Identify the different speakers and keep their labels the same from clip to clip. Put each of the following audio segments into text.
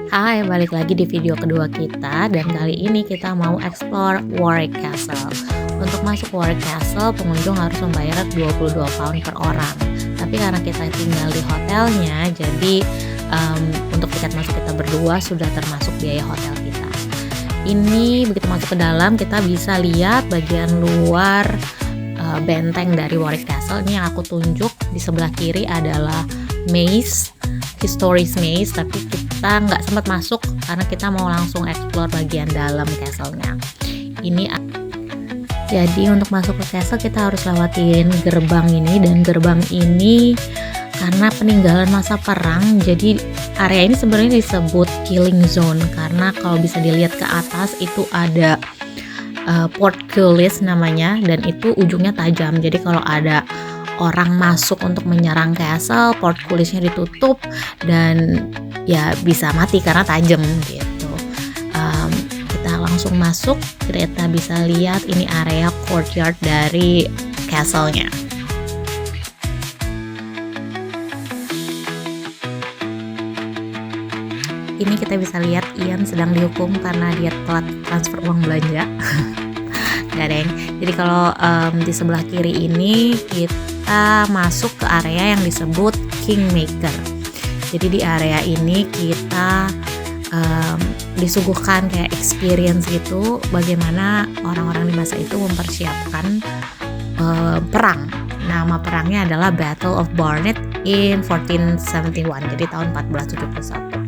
Speaker 1: Hai, balik lagi di video kedua kita dan kali ini kita mau explore Warwick Castle. Untuk masuk Warwick Castle, pengunjung harus membayar 22 pound per orang. Tapi karena kita tinggal di hotelnya, jadi untuk tiket masuk kita berdua sudah termasuk biaya hotel kita. Ini begitu masuk ke dalam kita bisa lihat bagian luar benteng dari Warwick Castle. Ini yang aku tunjuk di sebelah kiri adalah maze, historic maze, tapi kita nggak sempat masuk karena kita mau langsung explore bagian dalam castle-nya. Jadi untuk masuk ke castle kita harus lewatin gerbang ini, dan gerbang ini karena peninggalan masa perang, jadi area ini sebenarnya disebut killing zone karena kalau bisa dilihat ke atas itu ada portcullis namanya, dan itu ujungnya tajam. Jadi kalau ada orang masuk untuk menyerang castle, portcullisnya ditutup dan ya bisa mati karena tajam gitu. Kita langsung masuk, kita bisa lihat ini area courtyard dari castle-nya. Ini kita bisa lihat Ian sedang dihukum karena dia telat transfer uang belanja. Gak deng. Jadi kalau di sebelah kiri ini kita masuk ke area yang disebut Kingmaker. Jadi di area ini kita disuguhkan kayak experience gitu, bagaimana orang-orang di masa itu mempersiapkan perang. Nama perangnya adalah Battle of Barnet in 1471, jadi tahun 1471.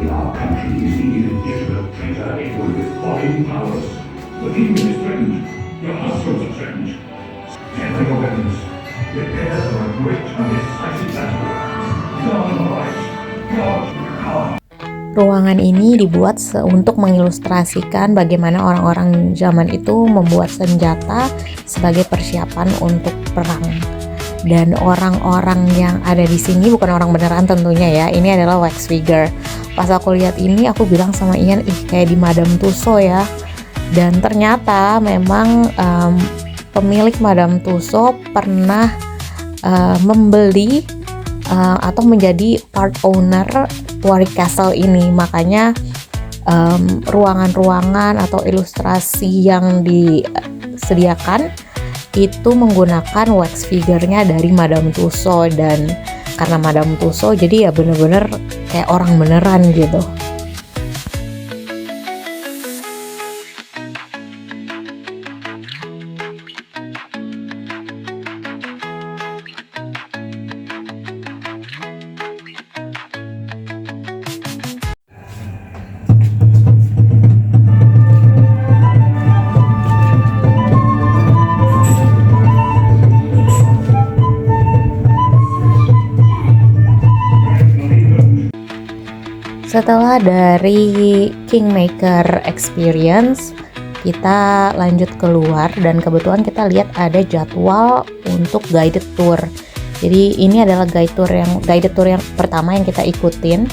Speaker 2: In our country, you see an illegitimate traitor equal with foreign powers. The kingdom is threatened. Your households are threatened. Gather your weapons. Prepare for a great and decisive battle. God on the right. God on the right.
Speaker 1: Ruangan ini dibuat untuk mengilustrasikan bagaimana orang-orang zaman itu membuat senjata sebagai persiapan untuk perang. Dan orang-orang yang ada di sini bukan orang beneran tentunya ya. Ini adalah wax figure. Pas aku lihat ini aku bilang sama Ian, kayak di Madame Tussauds ya. Dan ternyata memang pemilik Madame Tussauds pernah membeli atau menjadi part owner Warwick Castle ini. Makanya ruangan-ruangan atau ilustrasi yang disediakan itu menggunakan wax figure-nya dari Madame Tussauds, dan karena Madame Tussauds jadi ya bener-bener kayak orang beneran gitu. Setelah dari Kingmaker Experience, kita lanjut keluar dan kebetulan kita lihat ada jadwal untuk guided tour. Jadi ini adalah guided tour yang pertama yang kita ikutin.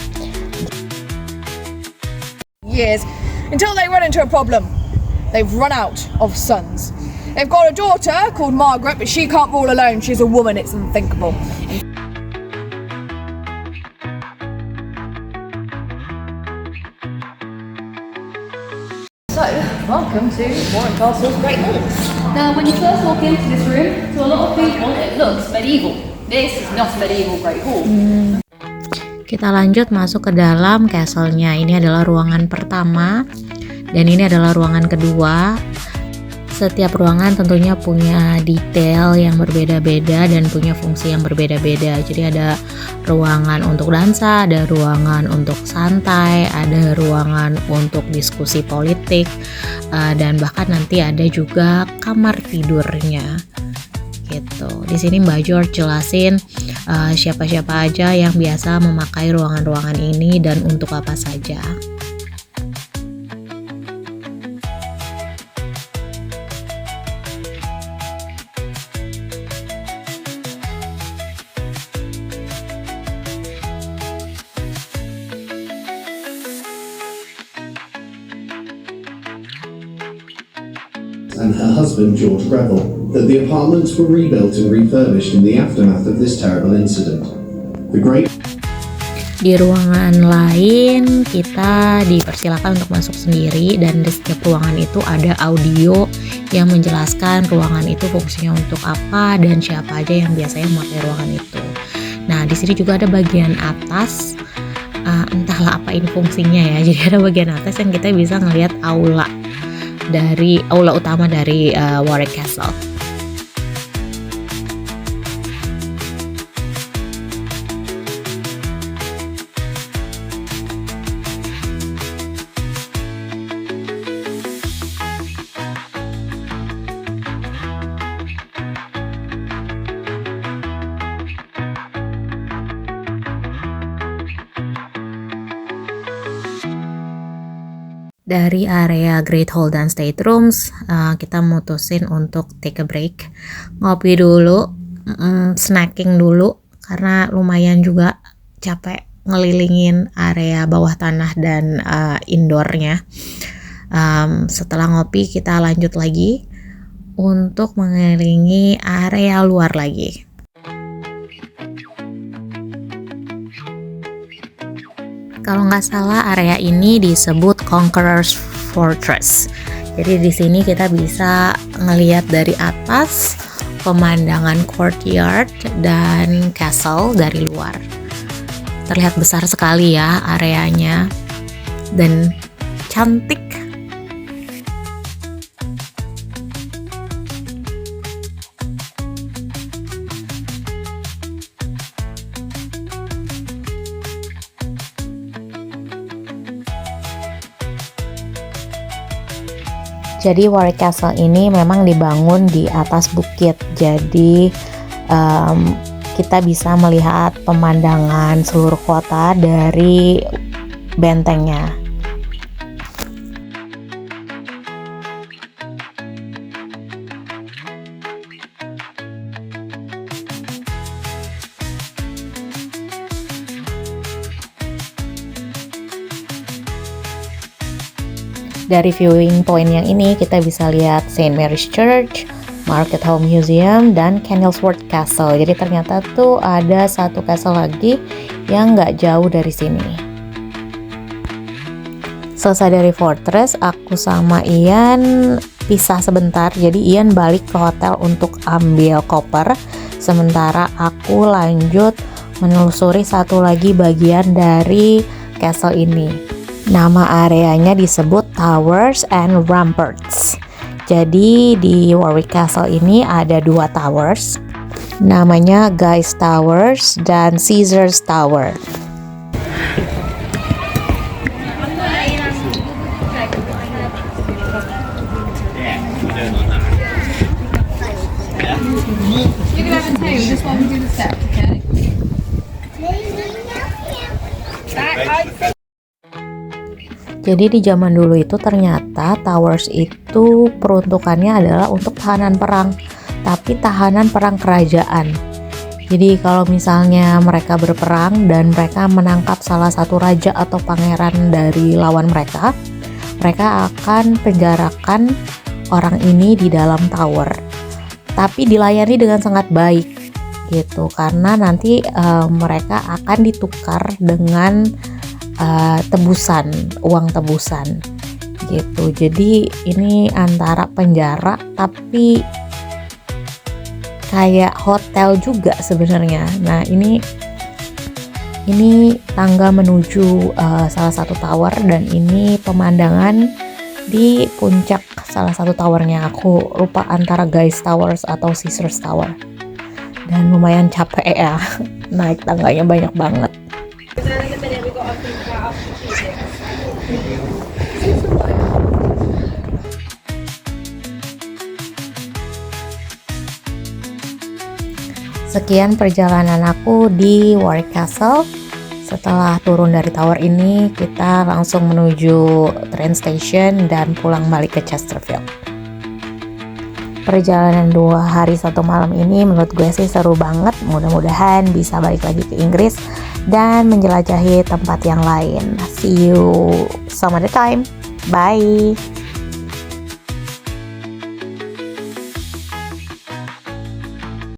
Speaker 3: Years until they run into a problem. They've run out of sons. They've got a daughter called Margaret, but she can't rule alone. She's a woman. It's unthinkable. So, welcome to Warwick Castle's Great Hall.
Speaker 4: Now, when you first walk into this room, to a lot of people, it looks medieval. This is not a medieval Great Hall.
Speaker 1: Kita lanjut masuk ke dalam castle-nya. Ini adalah ruangan pertama dan ini adalah ruangan kedua. Setiap ruangan tentunya punya detail yang berbeda-beda dan punya fungsi yang berbeda-beda. Jadi ada ruangan untuk dansa, ada ruangan untuk santai, ada ruangan untuk diskusi politik, dan bahkan nanti ada juga kamar tidurnya. Gitu. Di sini Mbak George jelasin siapa-siapa aja yang biasa memakai ruangan-ruangan ini dan untuk apa saja.
Speaker 5: And her husband George Greville that the apartments were rebuilt and refurbished in the aftermath of this terrible incident. The great
Speaker 1: Di ruangan lain kita dipersilakan untuk masuk sendiri, dan di setiap ruangan itu ada audio yang menjelaskan ruangan itu fungsinya untuk apa dan siapa aja yang biasanya memakai ruangan itu. Nah, di sini juga ada bagian atas, entahlah apa ini fungsinya ya. Jadi ada bagian atas yang kita bisa ngelihat aula utama dari Warwick Castle. Dari area Great Hall dan Staterooms, kita mutusin untuk take a break, ngopi dulu, snacking dulu, karena lumayan juga capek ngelilingin area bawah tanah dan indoornya. Setelah ngopi kita lanjut lagi untuk mengelilingi area luar lagi. Kalau nggak salah area ini disebut Conqueror's Fortress. Jadi di sini kita bisa ngelihat dari atas pemandangan courtyard dan castle dari luar. Terlihat besar sekali ya areanya dan cantik. Jadi Warwick Castle ini memang dibangun di atas bukit, jadi kita bisa melihat pemandangan seluruh kota dari bentengnya. Dari viewing point yang ini kita bisa lihat St. Mary's Church, Market Hall Museum, dan Kenilworth Castle. Jadi ternyata tuh ada satu castle lagi yang nggak jauh dari sini. Selesai dari Fortress, aku sama Ian pisah sebentar. Jadi Ian balik ke hotel untuk ambil koper, sementara aku lanjut menelusuri satu lagi bagian dari castle ini. Nama areanya disebut Towers and Ramparts. Jadi di Warwick Castle ini ada dua towers, namanya Guy's Towers dan Caesar's Tower. Jadi di zaman dulu itu ternyata towers itu peruntukannya adalah untuk tahanan perang, tapi tahanan perang kerajaan. Jadi kalau misalnya mereka berperang dan mereka menangkap salah satu raja atau pangeran dari lawan mereka, mereka akan penjarakan orang ini di dalam tower. Tapi dilayani dengan sangat baik gitu, karena nanti mereka akan ditukar dengan uang tebusan gitu. Jadi ini antara penjara tapi kayak hotel juga sebenarnya. Nah ini tangga menuju salah satu tower, dan ini pemandangan di puncak salah satu towernya. Aku lupa antara Guy's Towers atau Caesar's Tower, dan lumayan capek ya, naik tangganya banyak banget. Sekian perjalanan aku di Warwick Castle. Setelah turun dari tower ini, kita langsung menuju train station dan pulang balik ke Chesterfield. Perjalanan 2 hari 1 malam ini menurut gue sih seru banget. Mudah-mudahan bisa balik lagi ke Inggris dan menjelajahi tempat yang lain. See you some other time. Bye.